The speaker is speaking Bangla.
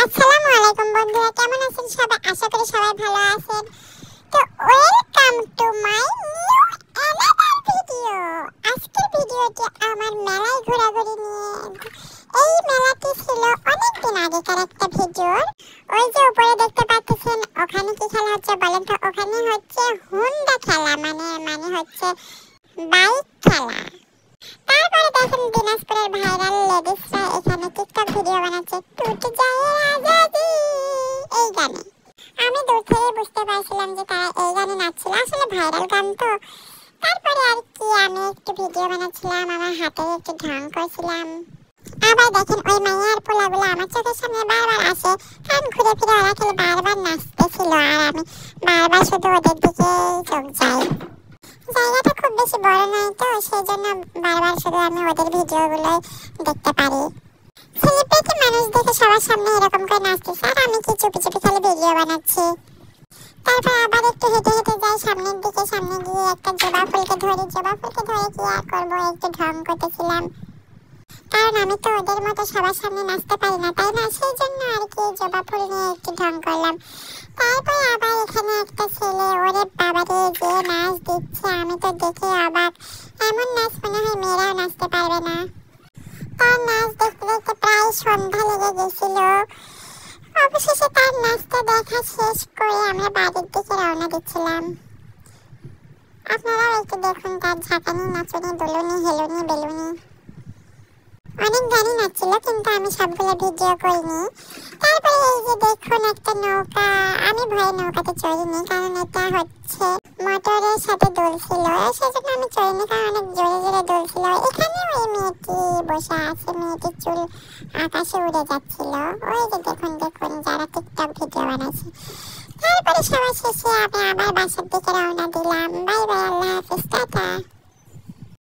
আসসালামু আলাইকুম বন্ধুরা, কেমন আছেন সবাই? আশা করি সবাই ভালো আছেন। তো welcome to my new another video. আজকের ভিডিওটি আমার মেলায় ঘোরাঘুরি নিয়ে। এই মেলাটি ছিল অনেক দিন আগেকার একটা ভিডিও। ওই যে উপরে দেখতে পাচ্ছেন, ওখানে কি খেলা হচ্ছে বলেন তো? ওখানে হচ্ছে হুন্ডা খেলা, মানে হচ্ছে বাইক খেলা। তারপরে দেখেন দিনাজপুরের ভাইরাল লেডিসরা এখানে টিকটক ভিডিও বানাচ্ছে, টুট যায় আজাদি এই গানে। আমি দূর থেকে বুঝতে পারছিলাম যে তারা এই গানে নাচছিল, আসলে ভাইরাল গান তো। তারপরে আর কি আমি একটু ভিডিও বানাচ্ছিলাম, আমার হাতে একটু ঢং করছিলাম। আবার দেখেন ওই মাইয়ার পোলাগুলো আমার চোখের সামনে বারবার আসে, কান ঘুরে ফিরে ওরা খেলে বারবার নাচতেছিল, আর আমি বারবার শুধু ওদের দিকে চোখ যাই। জায়গাটা খুব বেশি বড় নয় তো, সেই জন্য বারবার শুধু আমি ওদের ভিডিওগুলোই দেখতে পারি। সেলিব্রিটি মানুষ দেখে সবার সামনে এরকম করে নাচতেছে, আর আমি কি চুপি চুপি খালি ভিডিও বানাচ্ছি। তারপর আবার একটু হেঁটে হেঁটে যাই সামনের দিকে, সামনে গিয়ে একটা জবা ফুলকে ধরে কি আর করবো, একটু ঢং করতেছিলাম। কারণ আমি তো ওদের মতো সবার সামনে নাচতে পারি না, তাই না? সেই জন্য আর কি জবা ফুল নিয়ে একটু ঢং করলাম। তারপর আবার এখানে একটা ছেলে, ওরে বাবারে যে নাচ দিচ্ছে, আমি তো দেখে অবাক। এমন নাচ মনে হয় মেয়েরাও নাচতে পারবে না। তার নাচ দেখতে দেখতে প্রায় সন্ধ্যা লেগে গেছিল। অবশেষে তার নাচটা দেখা শেষ করে আমরা বাড়ির দিকে রওনা দিচ্ছিলাম। আপনারাও একটু দেখুন তার ঝাঁকানি, নাচনি, দোলনি, হেলুনি, বেলুনি। অনেক গানই নাচছিল, কিন্তু আমি সবগুলো ভিডিও করিনি। তারপরে এই যে দেখুন একটা নৌকা, আমি ভয়ে নৌকাতে চড়িনি, কারণ এটা হচ্ছে মোটরের সাথে দুলছিল, সেজন্য আমি চড়িনি, কারণ অনেক জোরে জোরে দুলছিল। এখানে ওই মেয়েটি বসে আছে, মেয়েটির চুল আকাশে উড়ে যাচ্ছিল। ওই যে দেখুন যারা টিকটক ভিডিও বানাচ্ছে। তারপরে সবার শেষে আমি আবার বাসার দিকে রওনা দিলাম। বাই